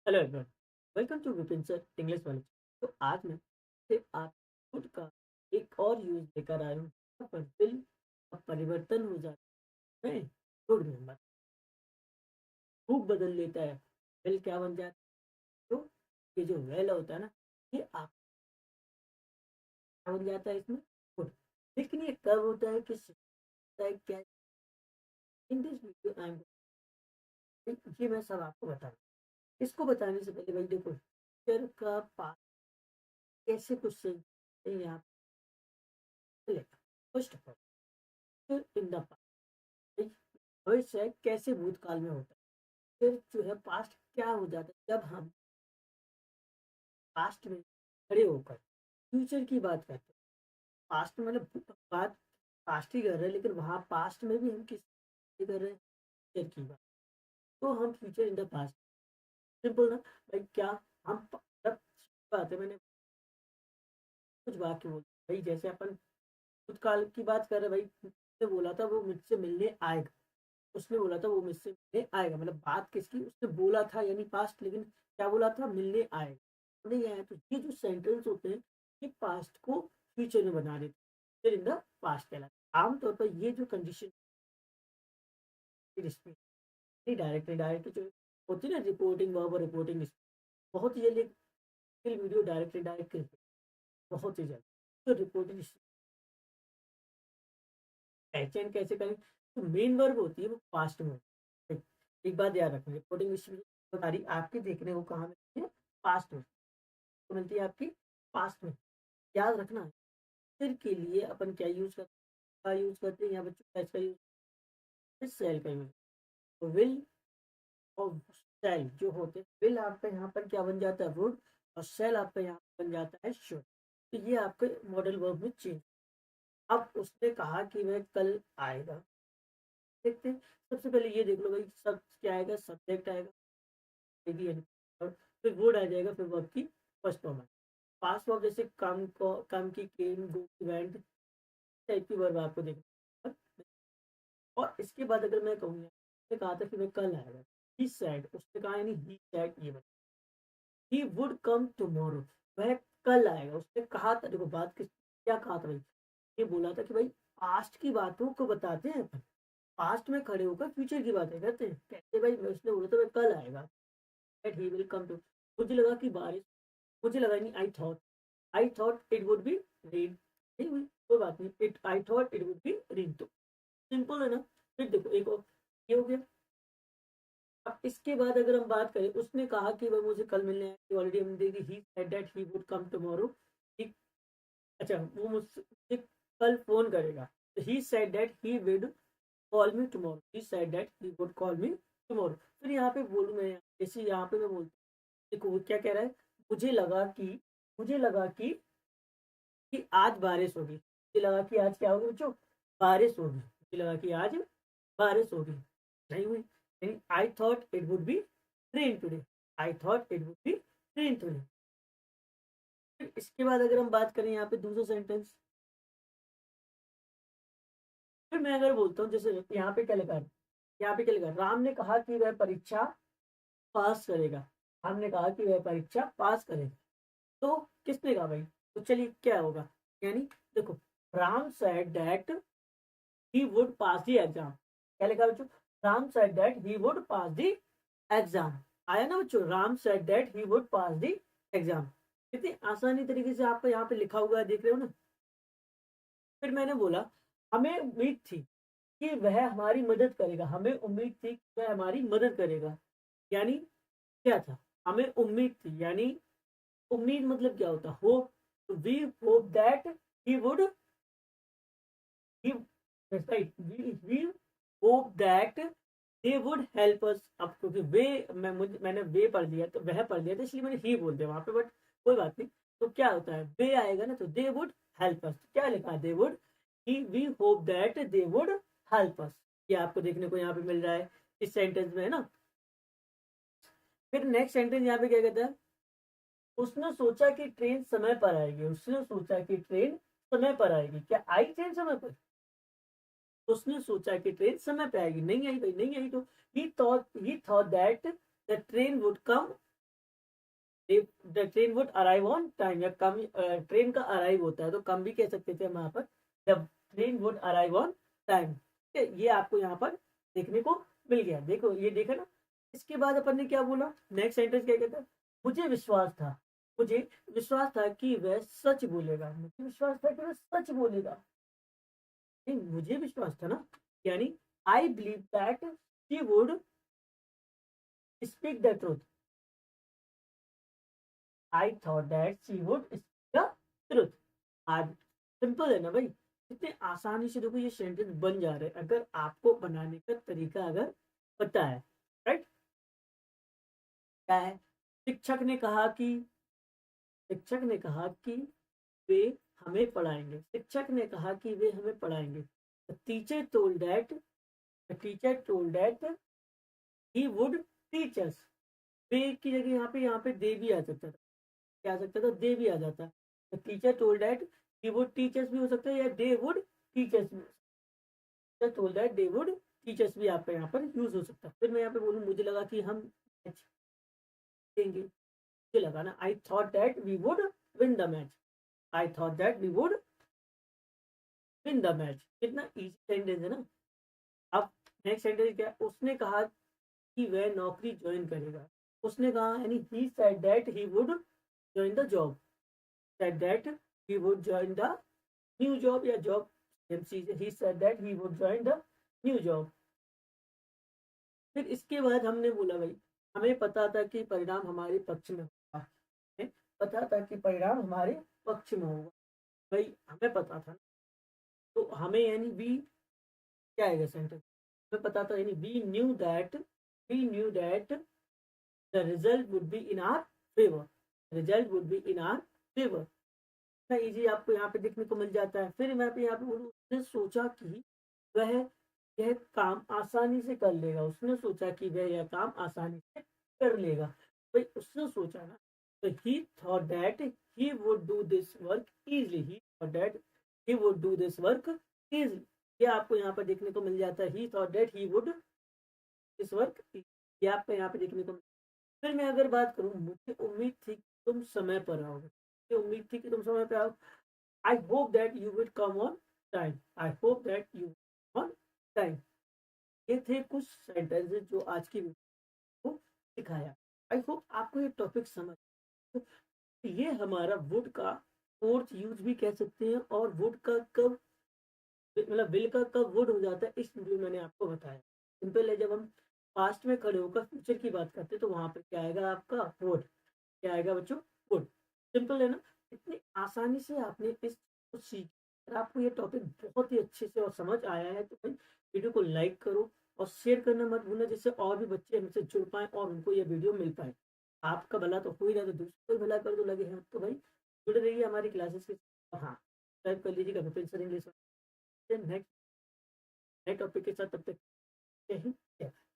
Hello everyone, welcome to Vipin sir English वाले। तो आज मैं से आप खुद का एक और यूज लेकर आया हूँ जहाँ पर दिल का परिवर्तन हो जाता है। गुड मेंबर खूब बदल लेता है। दिल क्या बन जाता है? तो ये जो वेल होता है ना, ये आप क्या बन जाता है इसमें गुड। लेकिन ये कब होता है, किस होता है, क्या in this video I am, ये मैं सब आपको बताऊँ। इसको बताने से पहले भाई देखो, फ्यूचर का पास्ट कैसे क्वेश्चन यहाँ पे लेगा। First of all in the past, भविष्य कैसे भूतकाल में होता है। फिर जो है पास्ट क्या हो जाता है जब हम पास्ट में खड़े होकर फ्यूचर की बात करते हैं। पास्ट में मतलब बात पास्ट ही कर रहे हैं, लेकिन वहाँ पास्ट में भी हम किस की कर रहे हैं, फ्यूचर की बात। तो हम future in the past, simple ना भाई। क्या हम जब बात है, मैंने कुछ वाक्य बोल भाई, जैसे अपन भूतकाल की बात कर रहे हैं भाई, उसने बोला था वो मुझसे मिलने आएगा, उसने बोला था वो मुझसे मिलने आएगा, मतलब बात किसकी, उसने बोला था यानी पास्ट, लेकिन क्या बोला था, मिलने आएगा नहीं आया। तो ये जो सेंटेंस होते हैं, ये पास्ट को फ्यूचर में बना देते हैं, फिर इन द पास्ट कहलाता है। आमतौर पर ये जो कंडीशन डायरेक्ट डायरेक्ट जो होती है ना, रिपोर्टिंग वर्ब और रिपोर्टिंग, बहुत ही जल्दी वीडियो डायरेक्ट डायरेक्ट बहुत ही जल्दी। तो रिपोर्टिंग पहचान कैसे करें, तो मेन वर्ब होती है वो पास्ट में होती है। एक बात याद रखना, रिपोर्टिंग हिस्ट्री आपके देखने को कहाँ मिलती है, पास्ट में तो मिलती है आपकी, पास्ट में। याद रखना फिर के लिए अपन क्या यूज करते हैं यहाँ बच्चों, का यूज, सेल का यूज। तो विल और सेल जो होते हैं, विल आपका यहाँ पर क्या बन जाता है, वुड, और सेल आपका यहाँ बन जाता है शुड। तो ये आपके मॉडल वर्ब में चेंज। अब उसने कहा कि वह कल आएगा, देखते हैं। सबसे पहले ये देख लो भाई, सब क्या आएगा, सब्जेक्ट आएगा, और फिर वर्ड आ जाएगा, फिर वर्ब की फर्स्ट फॉर्म। पास्ट वर्ब जैसे कम की, केम, गो, वेंट, टाइप की वर्ब आपको देखना। और इसके बाद अगर मैं कहूँगा, उसने कहा था कि मैं कल आएगा, ही सेड, उसने कहा यानी ही सेड, ये ही वुड कम टुमारो, वह कल आएगा, उसने कहा था। देखो बात किस, क्या कहा था भाई, ये बोला था कि भाई पास्ट की बातों को बताते हैं अपन, पास्ट में खड़े होकर फ्यूचर की बातें करते हैं। कैसे भाई, उसने बोला था भाई कल आएगा, that he will come to, मुझे लगा कि बारिश, मुझे लगा नहीं, I thought it would be rain, नहीं हुई, कोई बात नहीं, it I thought it would be rain. तो सिंपल है ना। फिर देखो एक और, ये हो गया। अब इसके बाद अगर हम बात करें, उसने कहा कि वह मुझे कल मिलने आए, ऑलरेडी हम देखी, he said that he would come tomorrow, ठीक। अच्छा, वो मुझसे कल फोन करेगा, तो he said that he would call me tomorrow, he said that he would call me tomorrow. फिर यहाँ पे बोलूँ मैं, जैसे यहाँ पे मैं बोलता हूँ, देखो वो क्या कह रहा है, मुझे लगा कि मुझे लगा कि आज बारिश होगी, मुझे लगा कि आज क्या होगी बच्चों, बारिश होगी, मुझे लगा कि आज बारिश होगी, नहीं हुई, यानी आई thought it would be rain today, I thought it would be rain today. फिर इसके बाद अगर हम बात करें यहाँ पे दूसरा सेंटेंस, फिर मैं अगर बोलता हूँ, जैसे यहाँ पे क्या लिखा है, यहाँ पे क्या लिखा है, राम ने कहा कि वह परीक्षा पास करेगा, राम ने कहा कि वह परीक्षा पास करेगा। तो किसने कहा भाई, तो चलिए क्या होगा, यानी देखो, Ram said that he would pass the exam, क्या लिखा बच्चों, Ram said that he would pass the exam. आया ना बच्चों, Ram said that he would pass the exam. कितनी आसानी तरीके से आपको यहाँ पे लिखा हुआ है, देख रहे हो ना। फिर मैंने बोला, हमें उम्मीद थी कि वह हमारी मदद करेगा, हमें उम्मीद थी कि वह हमारी मदद करेगा, यानी क्या था, हमें उम्मीद थी, यानी उम्मीद मतलब क्या होता है, hope. We hope that he would, he right, we hope that they would help us। अब क्योंकि वे, मैंने वे पढ़ लिया, तो वह पढ़ लिया था, इसलिए मैंने ही बोल दिया वहां पे, बट कोई बात नहीं। तो क्या होता है, वे आएगा ना, तो दे वुड हेल्प अस, क्या लिखा है, they would, he we hope that they would help us. ये आपको देखने को यहाँ पे मिल रहा है इस सेंटेंस में, है ना। फिर नेक्स्ट सेंटेंस यहाँ पे क्या कहता है, उसने सोचा कि ट्रेन समय पर आएगी, उसने सोचा कि ट्रेन समय पर आएगी, क्या आई ट्रेन समय पर, उसने सोचा कि ट्रेन समय पे आएगी, नहीं आई भाई, नहीं आई। तो ही thought that the train would come the train would arrive on time, या कम ट्रेन का अराइव होता है तो कम भी कह सकते थे हम यहाँ पर, the train would arrive on time. ये आपको यहाँ पर देखने को मिल गया। देखो ये देखा ना। इसके बाद अपन ने क्या बोला, नेक्स्ट सेंटेंस क्या कहता है, मुझे विश्वास था, मुझे विश्वास था कि वह सच बोलेगा, मुझे विश्वास था कि वह सच बोलेगा। नहीं, मुझे विश्वास था ना, यानी I believe that she would speak the truth, I thought that she would speak the truth. आज सिंपल है ना भाई, इतने आसानी से देखो ये सेंटेंस बन जा रहे हैं अगर आपको बनाने का तरीका अगर पता है। राइट। क्या है, शिक्षक ने कहा कि, शिक्षक ने कहा कि वे हमें पढ़ाएंगे, शिक्षक ने कहा कि वे हमें पढ़ाएंगे। Teacher told that, teacher told that he would teach us. वे की जगह यहाँ पे दे भी आ सकता था, क्या आ सकता था, दे भी आ जाता। Teacher told that he would teach अस भी हो सकता है, या दे वुड टीच अस भी, teacher told that they would teach अस भी आपका यहाँ पर यूज हो सकता है। फिर मैं यहाँ पे बोलूँ, मुझे लगा कि हम मैच देंगे, मुझे लगा ना, I thought that we would win the match, I thought that we would win the match. कितना इजी सेंटेंस है ना। अब नेक्स्ट सेंटेंस क्या है, उसने कहा कि वह नौकरी ज्वाइन करेगा। उसने कहा यानी he said that he would join the job, said that he would join the new job, या जॉब सेम चीज है, he said that he would join the new job. फिर इसके बाद हमने बोला भाई, हमें पता था कि परिणाम हमारे पक्ष में होगा, हमें पता था कि परिणाम हमारे पक्ष में होगा। भाई हमें पता था, तो हमें यानी वी क्या आएगा सेंटेंस, हमें पता था यानी we knew that, we knew that the result would be in our favour, result would be in our favour. इतना इजी आपको यहाँ पे देखने को मिल जाता है। फिर मैं यहाँ पे बोलूँ, उसने सोचा कि वह यह काम आसानी से कर लेगा, उसने सोचा कि वह यह काम आसानी से कर लेगा। भाई उसने सोचा ना, तो ही thought that he would do this work easily, he thought that he would do this work easily. ये आपको यहाँ पर देखने को मिल जाता है, ही thought that he would this work, ये आपको यहाँ पे देखने को। फिर मैं अगर बात करूँ, मुझे उम्मीद थी कि तुम समय पर आओगे, मुझे उम्मीद थी कि तुम समय पर आओ, I hope that you will come on time, I hope that you on time. ये थे कुछ सेंटेंसेस जो आज की वीडियो को सिखाया। आई होप आपको ये टॉपिक समझ, तो ये हमारा वुड का फोर्थ यूज भी कह सकते हैं, और वुड का कब, मतलब विल का कब वुड हो जाता है, इस वीडियो में मैंने आपको बताया। सिंपल है, जब हम पास्ट में खड़े होकर फ्यूचर की बात करते हैं तो वहां पे क्या आएगा आपका, वुड। क्या आएगा बच्चों, वुड। सिंपल है ना। इतनी आसानी से आपने इस चीज़ को सीख, अगर आपको ये टॉपिक बहुत ही अच्छे से और समझ आया है तो भाई वीडियो को लाइक करो और शेयर करना मत भूलना, जिससे और भी बच्चे हमसे जुड़ पाए और उनको ये वीडियो मिल पाए। आपका भला तो हो ही रहा, तो दूसरों को भला कर दो, लगे हैं तो भाई जुड़े रहिए हमारी क्लासेस के। हाँ, सब्सक्राइब कर लीजिएगा प्रिपरेशन इंग्लिश। नेक्स्ट नए टॉपिक के साथ, तब तक जय हिंद, जय भारत।